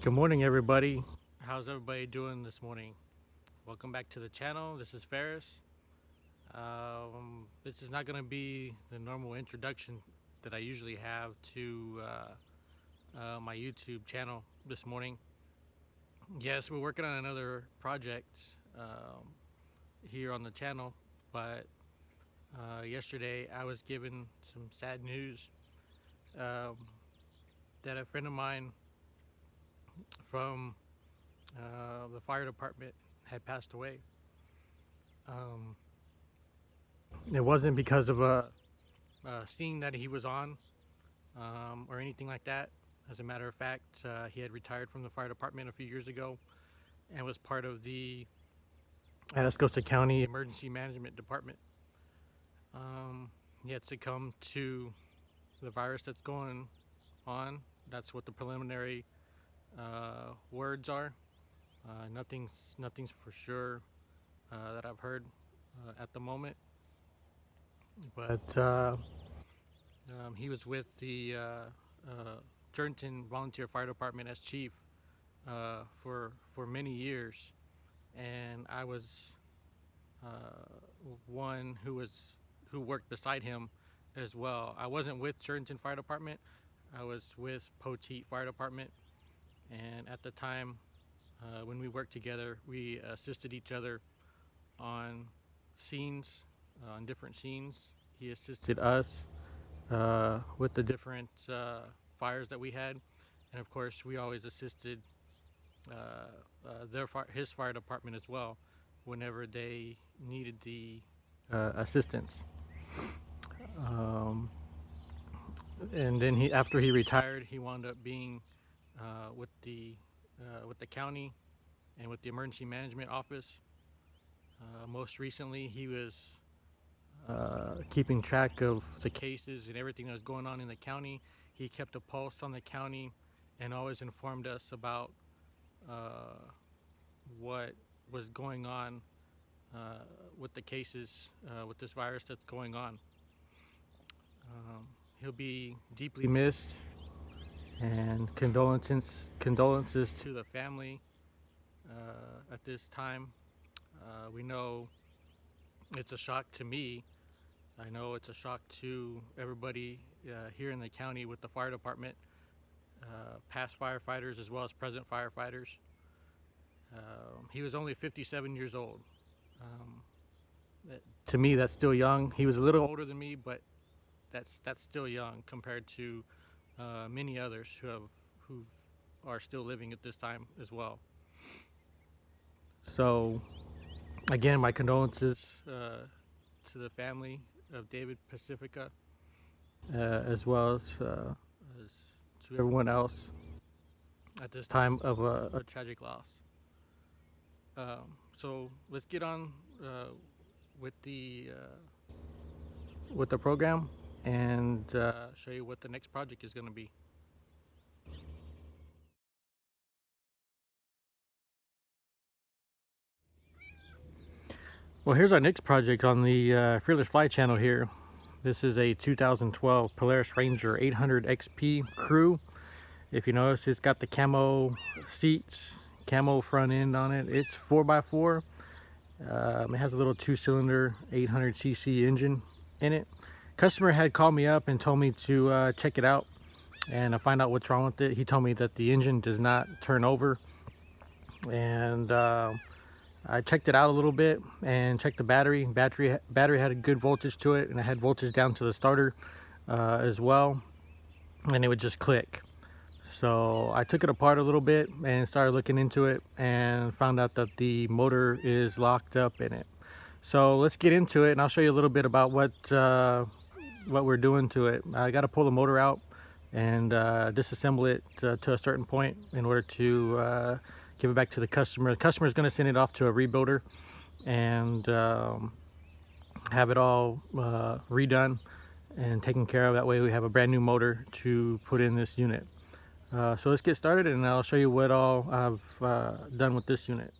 Good morning, everybody. How's everybody doing this morning? Welcome back to the channel. This is Ferris. This is not going to be the normal introduction that I usually have to my YouTube channel this morning. Yes, we're working on another project here on the channel, but yesterday I was given some sad news that a friend of mine from the fire department had passed away. It wasn't because of a scene that he was on or anything like that. As a matter of fact, he had retired from the fire department a few years ago and was part of the Atascosa County Emergency Management Department. He had succumbed to the virus that's going on. That's what the preliminary words are. Nothing's for sure that I've heard at the moment, but he was with the Jernton Volunteer Fire Department as chief for many years, and I was one who worked beside him as well. I wasn't with Jernton Fire Department. I was with Poteet Fire Department. And at the time, when we worked together, we assisted each other on scenes, on different scenes. He assisted us with the different fires that we had, and of course, we always assisted his fire department as well whenever they needed the assistance. And then after he retired, he wound up being with the county and with the emergency management office. Most recently, he was keeping track of the cases and everything that was going on in the county. He kept a pulse on the county and always informed us about what was going on with the cases with this virus that's going on. He'll be deeply missed, and condolences to the family at this time. We know it's a shock to me. I know it's a shock to everybody here in the county with the fire department, past firefighters as well as present firefighters. He was only 57 years old. To me, that's still young. He was a little older than me, but that's still young compared to many others who are still living at this time as well. So again, my condolences to the family of David Pacifica, as well as to everyone else at this time of a tragic loss. So let's get on with the program and show you what the next project is going to be. Well, here's our next project on the Fearless Fly channel here. This is a 2012 Polaris Ranger 800 XP crew. If you notice, it's got the camo seats, camo front end on it. It's 4x4. It has a little 2-cylinder 800cc engine in it. Customer had called me up and told me to check it out and find out what's wrong with it. He told me that the engine does not turn over, and I checked it out a little bit and checked the battery. Battery had a good voltage to it, and it had voltage down to the starter as well, and it would just click. So I took it apart a little bit and started looking into it and found out that the motor is locked up in it. So let's get into it, and I'll show you a little bit about what we're doing to it. I got to pull the motor out and disassemble it to a certain point in order to give it back to the customer. The customer is going to send it off to a rebuilder and have it all redone and taken care of. That way we have a brand new motor to put in this unit. So let's get started, and I'll show you what all I've done with this unit.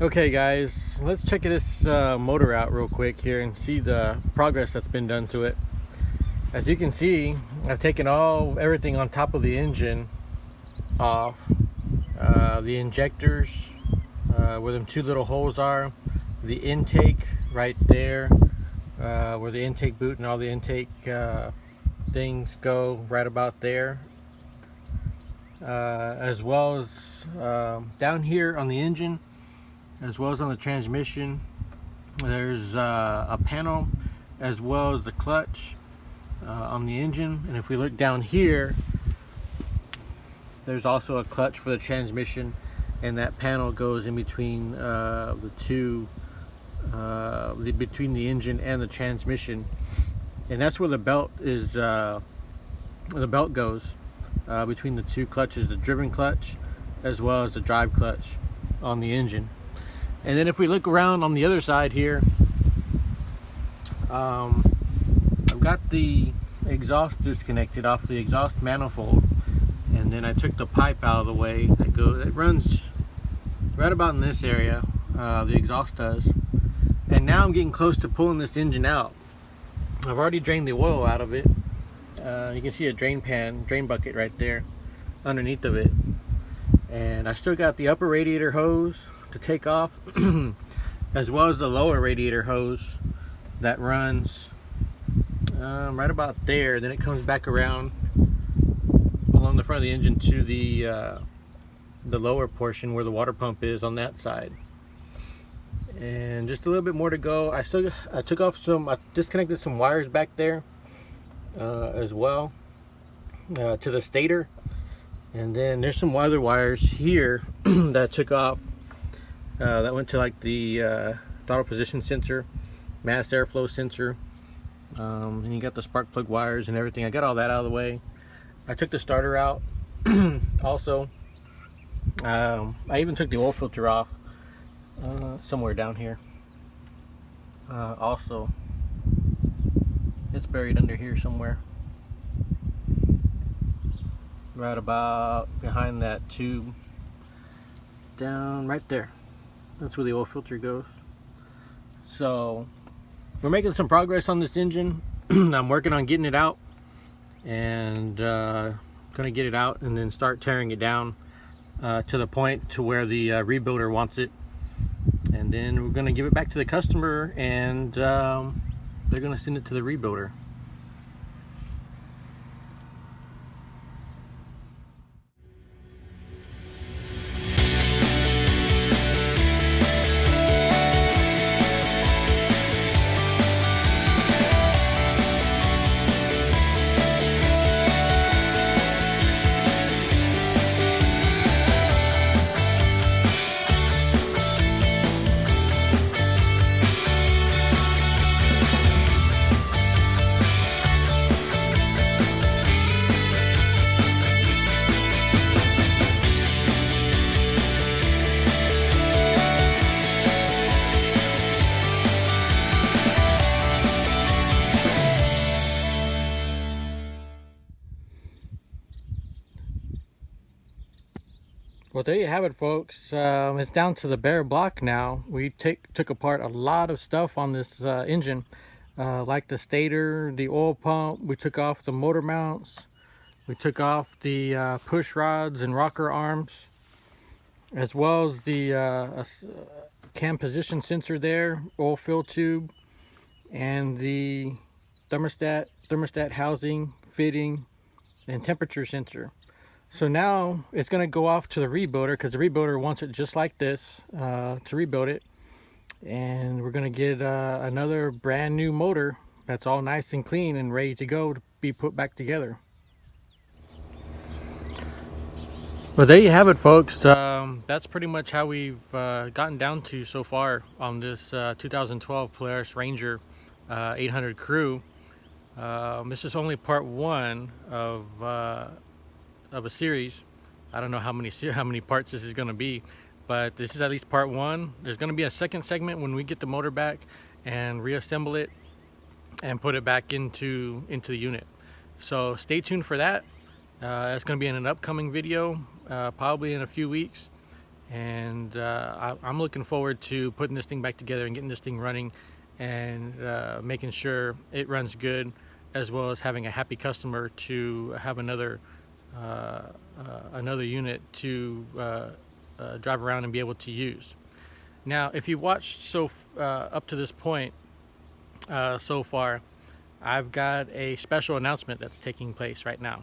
Okay guys, let's check this motor out real quick here and see the progress that's been done to it. As you can see, I've taken everything on top of the engine off. The injectors, where them two little holes are, the intake right there, where the intake boot and all the intake things go right about there, as well as down here on the engine, as well as on the transmission. There's a panel as well as the clutch on the engine, and if we look down here, there's also a clutch for the transmission, and that panel goes in between the two, between the engine and the transmission, and that's where the belt is. The belt goes between the two clutches, the driven clutch as well as the drive clutch on the engine. And then if we look around on the other side here, I've got the exhaust disconnected off the exhaust manifold, and then I took the pipe out of the way that runs right about in this area, the exhaust does. And now I'm getting close to pulling this engine out. I've already drained the oil out of it. You can see a drain bucket right there underneath of it, and I still got the upper radiator hose to take off as well as the lower radiator hose that runs right about there. Then it comes back around along the front of the engine to the lower portion where the water pump is on that side. And just a little bit more to go. I disconnected some wires back there as well to the stator, and then there's some other wires here that I took off that went to like the throttle position sensor, mass airflow sensor, and you got the spark plug wires and everything. I got all that out of the way. I took the starter out also. I even took the oil filter off somewhere down here. Also, it's buried under here somewhere, right about behind that tube, down right there. That's where the oil filter goes. So we're making some progress on this engine. I'm working on getting it out, and gonna get it out and then start tearing it down to the point to where the rebuilder wants it, and then we're gonna give it back to the customer, and they're gonna send it to the rebuilder. Well, there you have it, folks. It's down to the bare block now. We took apart a lot of stuff on this engine, like the stator, the oil pump. We took off the motor mounts. We took off the push rods and rocker arms, as well as the cam position sensor there, oil fill tube, and the thermostat housing, fitting, and temperature sensor. So now it's going to go off to the rebuilder, because the rebuilder wants it just like this to rebuild it. And we're going to get another brand new motor that's all nice and clean and ready to go to be put back together. Well, there you have it, folks. That's pretty much how we've gotten down to so far on this 2012 Polaris Ranger 800 Crew. This is only part one of a series. I don't know how many parts this is going to be, but this is at least part one. There's going to be a second segment when we get the motor back and reassemble it and put it back into the unit. So stay tuned for that. It's going to be in an upcoming video, probably in a few weeks, and I'm looking forward to putting this thing back together and getting this thing running, and making sure it runs good, as well as having a happy customer to have another unit to drive around and be able to use. Now, if you watched up to this point so far, I've got a special announcement that's taking place right now.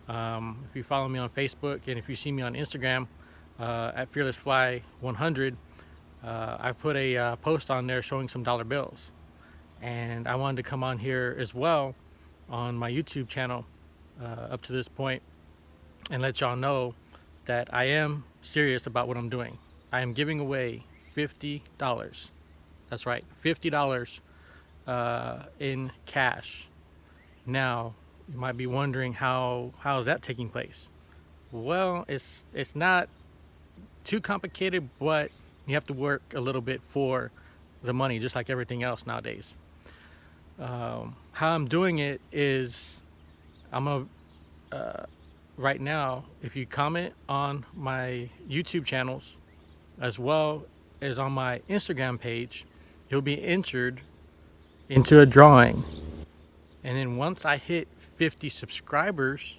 If you follow me on Facebook, and if you see me on Instagram at FearlessFly100, I've put a post on there showing some dollar bills, and I wanted to come on here as well on my YouTube channel up to this point and let y'all know that I am serious about what I'm doing. I am giving away $50. That's right, $50 in cash. Now, you might be wondering how is that taking place? Well, it's not too complicated, but you have to work a little bit for the money, just like everything else nowadays. How I'm doing it is, right now, if you comment on my YouTube channels as well as on my Instagram page, you'll be entered into a drawing. And then once I hit 50 subscribers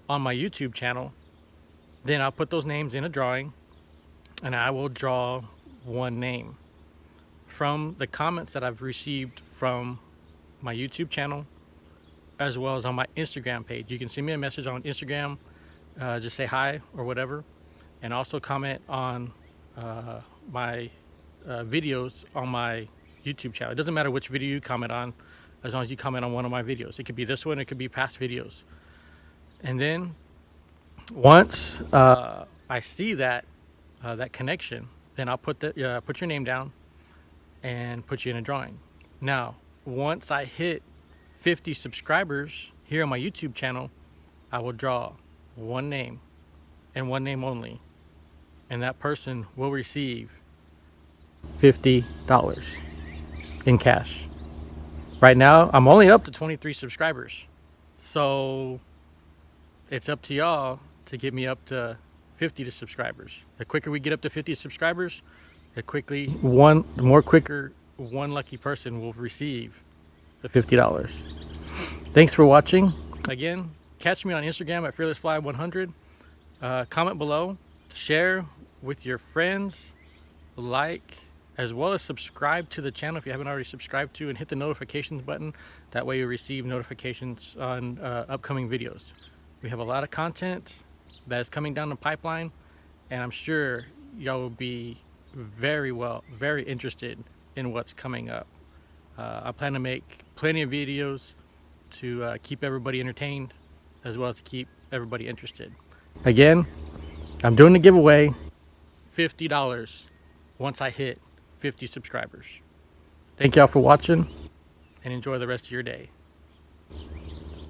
on my YouTube channel, then I'll put those names in a drawing, and I will draw one name from the comments that I've received from my YouTube channel as well as on my Instagram page. You can send me a message on Instagram, just say hi or whatever, and also comment on my videos on my YouTube channel. It doesn't matter which video you comment on, as long as you comment on one of my videos. It could be this one, it could be past videos. And then once I see that connection, then I'll put your name down and put you in a drawing. Now, once I hit 50 subscribers here on my YouTube channel, I will draw one name and one name only, and that person will receive $50 in cash. Right now, I'm only up to 23 subscribers, so it's up to y'all to get me up to 50 subscribers. The quicker we get up to 50 subscribers, one lucky person will receive the $50. Thanks for watching. Again, catch me on Instagram at FearlessFly100. Comment below, share with your friends, like, as well as subscribe to the channel if you haven't already subscribed to, and hit the notifications button. That way you receive notifications on upcoming videos. We have a lot of content that is coming down the pipeline, and I'm sure y'all will be very interested in what's coming up. I plan to make plenty of videos to keep everybody entertained, as well as to keep everybody interested. Again, I'm doing the giveaway, $50 once I hit 50 subscribers. Thank y'all for watching, and enjoy the rest of your day.